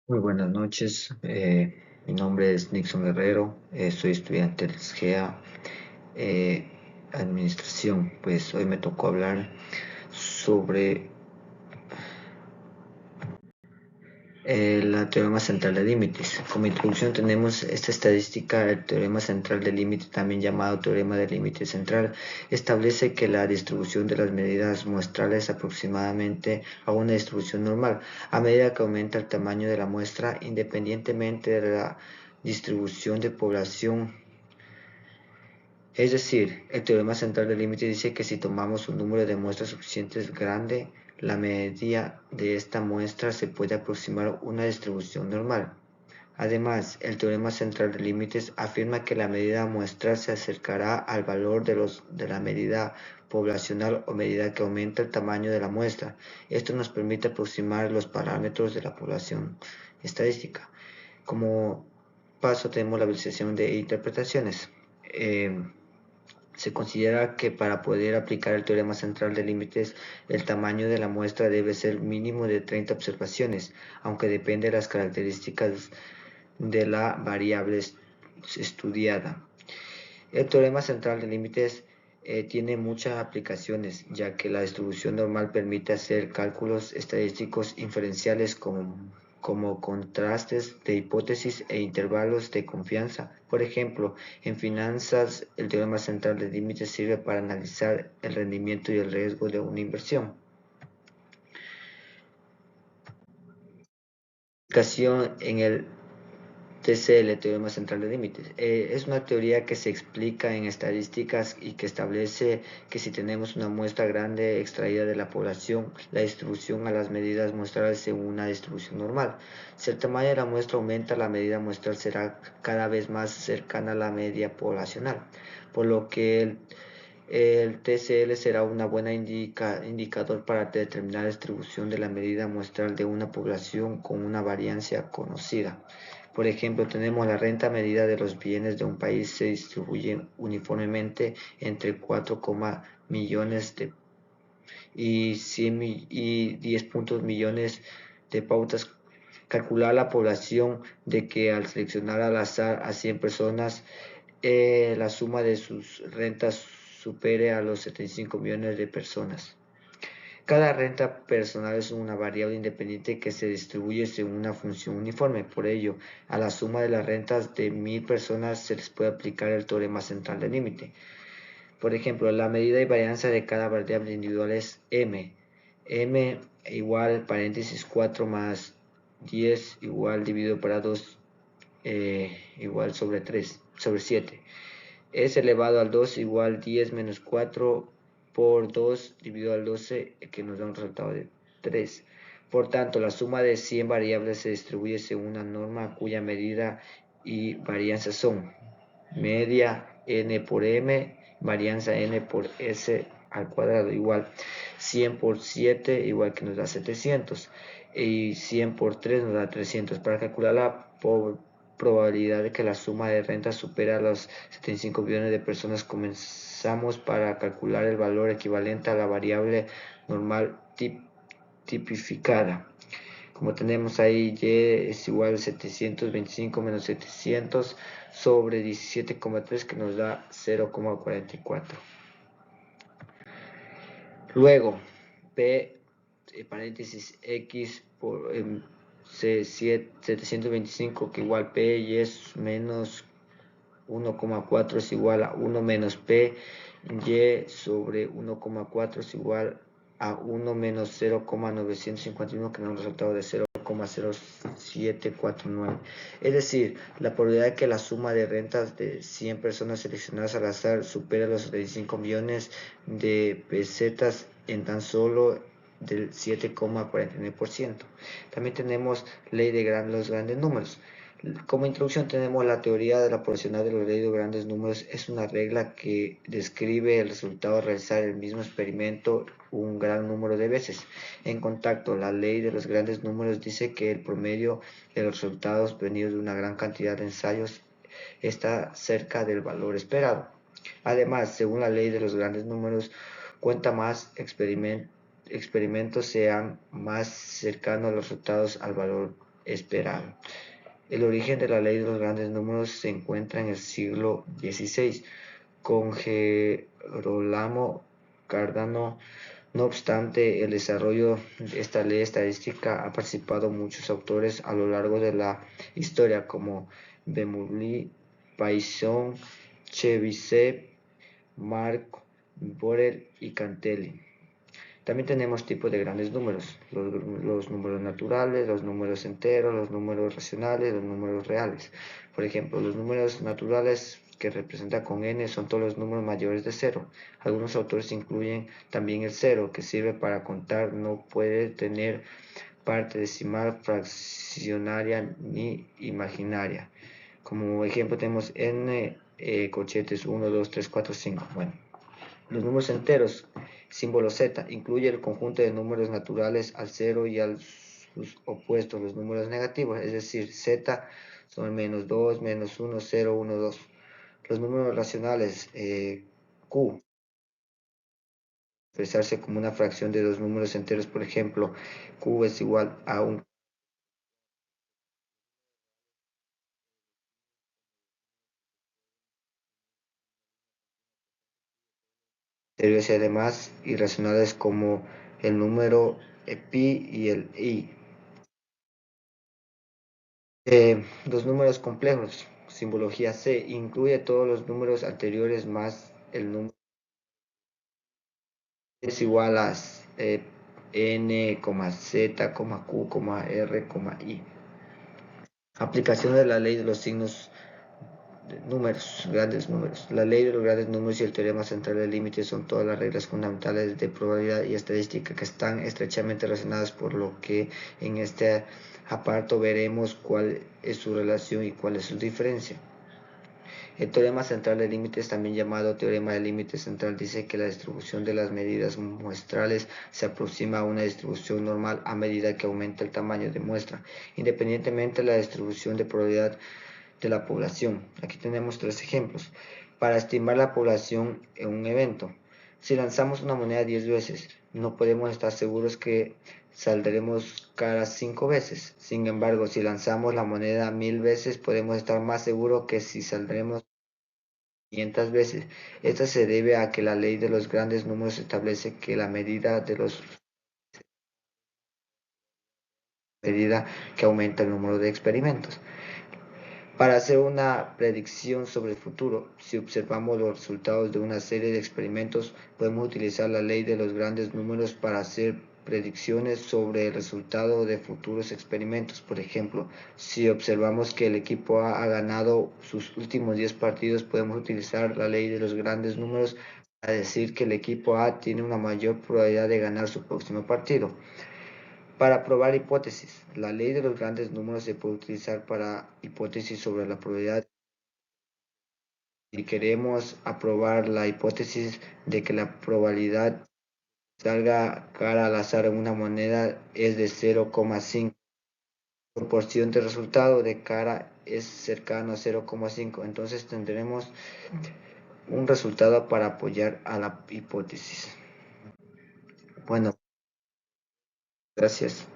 Muy buenas noches, mi nombre es Nixon Guerrero, soy estudiante del SGEA, eh, Administración. Pues hoy me tocó hablar sobre la teorema central de límites. Como introducción tenemos esta estadística. El teorema central de límite, también llamado teorema del límite central, establece que la distribución de las medidas muestrales aproximadamente a una distribución normal a medida que aumenta el tamaño de la muestra, independientemente de la distribución de población. Es decir, el teorema central del límite dice que si tomamos un número de muestras suficientemente grande, la media de esta muestra se puede aproximar a una distribución normal. Además, el teorema central de límites afirma que la medida muestral se acercará al valor de la medida poblacional a medida que aumenta el tamaño de la muestra. Esto nos permite aproximar los parámetros de la población estadística. Como paso tenemos la visualización de interpretaciones. Se considera que para poder aplicar el teorema central de límites, el tamaño de la muestra debe ser mínimo de 30 observaciones, aunque depende de las características de la variable estudiada. El teorema central de límites tiene muchas aplicaciones, ya que la distribución normal permite hacer cálculos estadísticos inferenciales como contrastes de hipótesis e intervalos de confianza. Por ejemplo, en finanzas, el teorema central de límites sirve para analizar el rendimiento y el riesgo de una inversión. Aplicación en el TCL, teorema central de límites. Es una teoría que se explica en estadísticas y que establece que si tenemos una muestra grande extraída de la población, la distribución a las medidas muestrales según una distribución normal. Si el tamaño de la muestra aumenta, la medida muestral será cada vez más cercana a la media poblacional, por lo que el TCL será una buena indicador para determinar la distribución de la medida muestral de una población con una variancia conocida. Por ejemplo, tenemos la renta medida de los bienes de un país se distribuye uniformemente entre 4, millones y 10 millones de pautas. Calcular la población de que al seleccionar al azar a 100 personas, la suma de sus rentas supere a los 75 millones de personas. Cada renta personal es una variable independiente que se distribuye según una función uniforme. Por ello, a la suma de las rentas de 1000 personas se les puede aplicar el teorema central del límite. Por ejemplo, la medida de varianza de cada variable individual es m. M igual paréntesis 4 más 10 igual dividido para 2 igual sobre 7. Es elevado al 2 igual 10 menos 4 por 2 dividido al 12, que nos da un resultado de 3. Por tanto, la suma de 100 variables se distribuye según una norma cuya medida y varianza son media n por m, varianza n por s al cuadrado, igual 100 por 7 igual que nos da 700, y 100 por 3 nos da 300. Para calcular la probabilidad de que la suma de rentas supera los 75 billones de personas, comenzamos para calcular el valor equivalente a la variable normal tipificada. Como tenemos ahí, y es igual a 725 menos 700 sobre 17,3, que nos da 0,44. Luego, P paréntesis X por 725, que igual P y es menos 1,4 es igual a 1 menos P y sobre 1,4 es igual a 1 menos 0,951, que nos da un resultado de 0,0749. Es decir, la probabilidad de que la suma de rentas de 100 personas seleccionadas al azar supere los 35 millones de pesetas en tan solo del 7,49%. También tenemos ley de los grandes números. Como introducción tenemos la teoría de la proporcional de los de grandes números. Es una regla que describe el resultado de realizar el mismo experimento un gran número de veces. En contacto, la ley de los grandes números dice que el promedio de los resultados venidos de una gran cantidad de ensayos está cerca del valor esperado. Además, según la ley de los grandes números, cuanta más experimentos sean más cercanos los resultados al valor esperado. El origen de la ley de los grandes números se encuentra en el siglo XVI con Gerolamo Cardano. No obstante, el desarrollo de esta ley estadística ha participado muchos autores a lo largo de la historia, como Bernoulli, Poisson, Chebyshev, Marc Borel y Cantelli. También tenemos tipos de grandes números, los números naturales, los números enteros, los números racionales, los números reales. Por ejemplo, los números naturales que representa con n son todos los números mayores de cero. Algunos autores incluyen también el cero, que sirve para contar, no puede tener parte decimal, fraccionaria ni imaginaria. Como ejemplo tenemos n corchetes 1, 2, 3, 4, 5. Bueno, los números enteros, símbolo z, incluye el conjunto de números naturales al cero y a sus opuestos, los números negativos, es decir, z son menos 2, menos 1, 0, 1, 2. Los números racionales, q, expresarse como una fracción de dos números enteros, por ejemplo, q es igual a un enteros y además irracionales como el número pi y el i. Los números complejos, simbología C, incluye todos los números anteriores más el número es igual a n, z, q, r, i. Aplicación de la ley de los signos de números, grandes números. La ley de los grandes números y el teorema central del límite son todas las reglas fundamentales de probabilidad y estadística que están estrechamente relacionadas, por lo que en este apartado veremos cuál es su relación y cuál es su diferencia. El teorema central de límites, también llamado teorema del límite central, dice que la distribución de las medidas muestrales se aproxima a una distribución normal a medida que aumenta el tamaño de muestra, independientemente de la distribución de probabilidad de la población. Aquí tenemos tres ejemplos. Para estimar la población en un evento, si lanzamos una moneda 10 veces, no podemos estar seguros que saldremos cara 5 veces. Sin embargo, si lanzamos la moneda 1000 veces, podemos estar más seguros que si saldremos 500 veces. Esto se debe a que la ley de los grandes números establece que la medida que aumenta el número de experimentos. Para hacer una predicción sobre el futuro, si observamos los resultados de una serie de experimentos, podemos utilizar la ley de los grandes números para hacer predicciones sobre el resultado de futuros experimentos. Por ejemplo, si observamos que el equipo A ha ganado sus últimos 10 partidos, podemos utilizar la ley de los grandes números para decir que el equipo A tiene una mayor probabilidad de ganar su próximo partido. Para probar hipótesis, la ley de los grandes números se puede utilizar para hipótesis sobre la probabilidad. Si queremos aprobar la hipótesis de que la probabilidad salga cara al azar en una moneda es de 0,5, la proporción de resultado de cara es cercano a 0,5, entonces tendremos un resultado para apoyar a la hipótesis. Bueno, gracias.